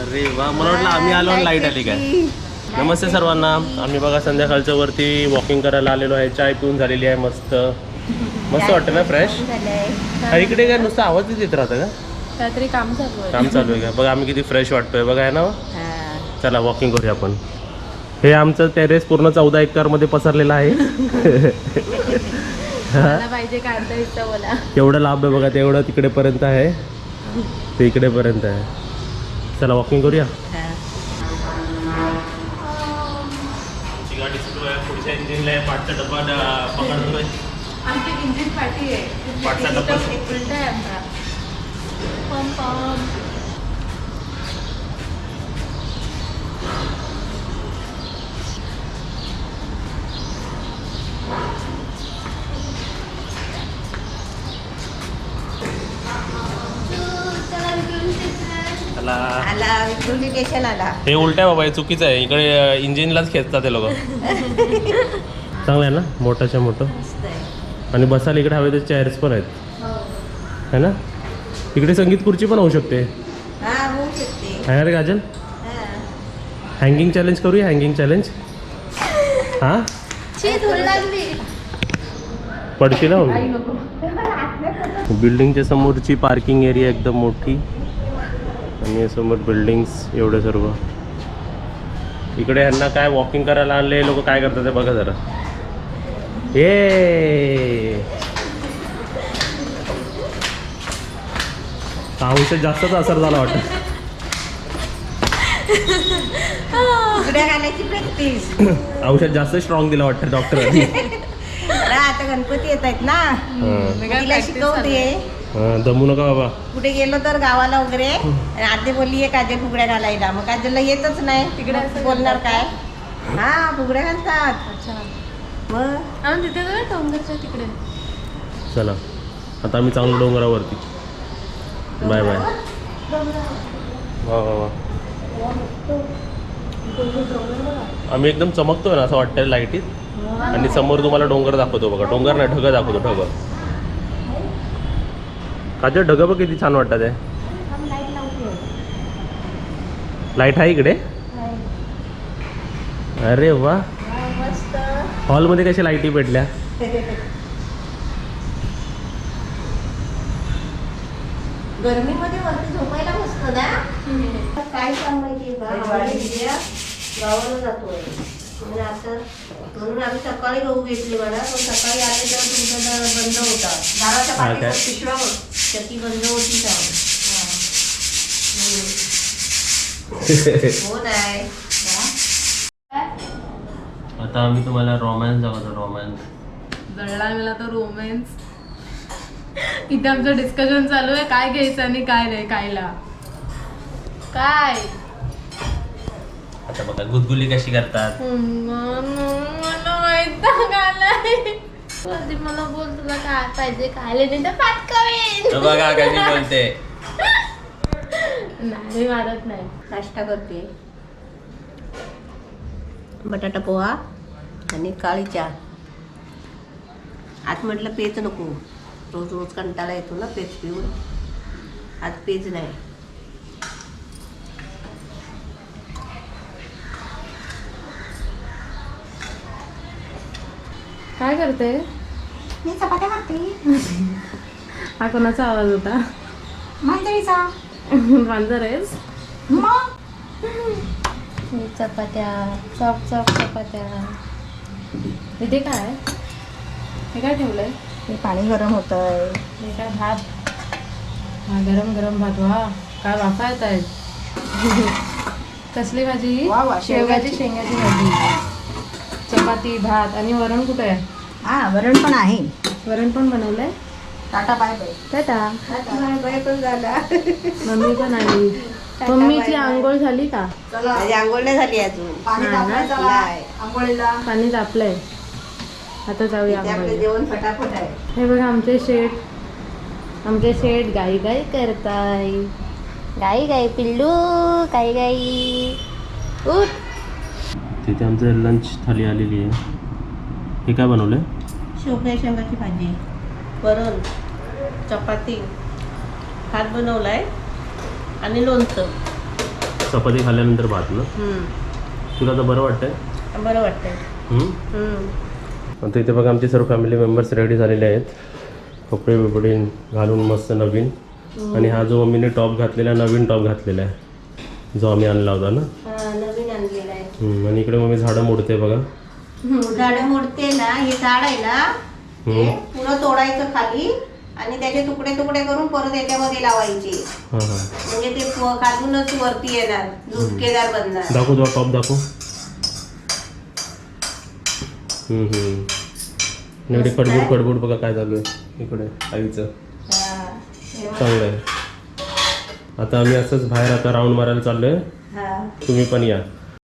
अरे वा, मला वाटलं आम्ही आलो आणि लाईट आली काय. नमस्ते सर्वांना. आम्ही बघा संध्याकाळच्या वरती वॉकिंग करायला आलेलो आहे. चाय पिऊन झालेली आहे. मस्त मस्त वाटतं ना, फ्रेश. इकडे काय नुसतं आवाजच येत राहतं का? काहीतरी काम चालू आहे का? बघा आम्ही किती फ्रेश वाटतोय बघा, आहे ना. चला वॉकिंग करूया आपण. हे आमचं टेरेस पूर्ण 14 एकर मध्ये पसरलेलं आहे. पाहिजे काढता इथं बोला. केवढं लांब आहे बघा, तेवढं तिकडेपर्यंत आहे, ते इकडेपर्यंत आहे. चला वॉकिंग करूया. आमची गाडी सुरू आहे. पुढच्या इंजिनला आहे. पाठचा डब्बा पकडतोय. आमची इंजिन पाठी आहे. पाठचा डब्बा उलटा आहे आमचा. पम पम. हे उलट आहे बाबा, हे चुकीचं आहे. इकडे इंजिनलाच खेचतात ते लोक. चांगलं आहे ना, मोठाच्या मोठं. आणि बसायला इकडे हवे तर चेअर्स पण आहेत, है ना. इकडे संगीत खुर्ची पण होऊ शकते. आहे ना रे काजल? हँगिंग चॅलेंज करूया. Hanging challenge. हां पडशी ना. बिल्डिंगच्या समोरची पार्किंग एरिया एकदम मोठी आणि समोर बिल्डिंग्स एवढं सर्व. इकडे ह्यांना काय वॉकिंग करायला आणले लोक, काय करतात ते बघा जरा. ये औषध जास्तच असर झाला वाटतं. औषध जास्त स्ट्रॉंग दिलं वाटतं डॉक्टरांनी. आता गणपती येत आहेत ना, तिला शिकवते. दमू नका बाबा. कुठे गेलो तर गावाला वगैरे, आधी बोलली आहे काजल फुगड्या घालायला. मग काजलला येतच नाही, तिकडे बोलणार काय. हा फुगड्या घालतात. अच्छा. मग आम्ही तिथे जाऊ डोंगरच्या तिकडे. चला आता आम्ही चांगलं डोंगरावरती. Bye bye. वा वा वा. आम्ही एकदम चमकतोय ना असं वाटतं लाईटीत. आणि समोर तुम्हाला डोंगर दाखवतो बघा. डोंगर नाही, ढगं दाखवतो. ढगं. काजल ढगं बघ किती छान वाटतात. लाईट आहे इकडे. अरे वा. हॉलमध्ये कशा लाईटी पेटल्या. गरमीमध्ये वरती झोपायला मस्त ना. काय सांगायची गावाला जातोय म्हणजे असं. म्हणून आम्ही सकाळी गहू घेतले मला. पण सकाळी आले तर तुमचा बंद होता. दाराच्या पाठीवर पिशव्या त्याची बंद होती का. हो नाही. आता आम्ही तुम्हाला रोमॅन्स दाखवतो. रोमॅन्स जळला मला तो रोमॅन्स. इथे आमचं डिस्कशन चालू आहे काय घ्यायचं आणि काय नाही खायला. काय आता बघा गुदगुली कशी करतात. मला माहित आलाय. मला बोल तुला काय पाहिजे खायला नाही तर पाठ करेन. बघा कशी बोलते. नाही मारत नाही. नाश्ता करते. बटाटा पोहा आणि काळी चहा. आज म्हटलं पेज नको. रोज रोज कंटाळा येतो ना पेज पिऊन. आज पेज नाही. काय करते. मी चपात्या करते. हा कोणाचा आवाज होता. मांजरीचा. मांजर आहेस. चपात्या सॉफ्ट सॉफ्ट चपात्या. इथे काय हे काय ठेवलंय. हे पाणी गरम होतंय. हे काय भात. हा गरम गरम भात. वा काय वाफा येत आहेत. कसली भाजी. शेवगाची शेंगाची भाजी. चपाती भात आणि वरण कुठे आहे. हा वरण पण आहे. वरण पण बनवलंय. Tata bye bye. Tata bye bye पण झाला. मम्मी पण आली. मम्मीची आंघोळ झाली का. माझी आंघोळ नाही झाली अजून. पाणी तापलंय. आता जाऊया आपलं जेवण फटाफट आहे. हे बघा आमचे शेठ गाई गाई करताय. गाई गाई पिल्लू गाई गाई उठ. तिथे आमचं लंच थाली आलेली आहे. हे काय बनवलंय. शेंगाची भाजी, वरण, चपाती, भात बनवलाय आणि लोणचं. चपाती खाल्ल्यानंतर भात ना. तुला आता बरं वाटतंय? बरं वाटतंय. आता इथे बघा आमचे सर्व फॅमिली मेंबर्स रेडी झालेले आहेत. कपडे बिपडे घालून मस्त नवीन. आणि हा जो मम्मीने टॉप घातलेला नवीन टॉप घातलेला आहे जो आम्ही आणला होता ना. नवीन आणलेला आहे. आणि इकडे मम्मी झाडं मोडते बघा. झाडं मोडते ना. हे झाड आहे ना ते पुरं तोडायचं खाली आणि त्याचे तुकडे तुकडे करून परत याच्यामध्ये लावायचे. म्हणजे ते खालूनच वरती येणार झुटकेदार बनणार. दाखव तुला टॉप दाखव. इकडे कडबूड बघा काय चालू आहे इकडे आईचं. चांगलं आहे. आता आम्ही असंच बाहेर आता राऊंड मारायला चाललोय. तुम्ही पण या.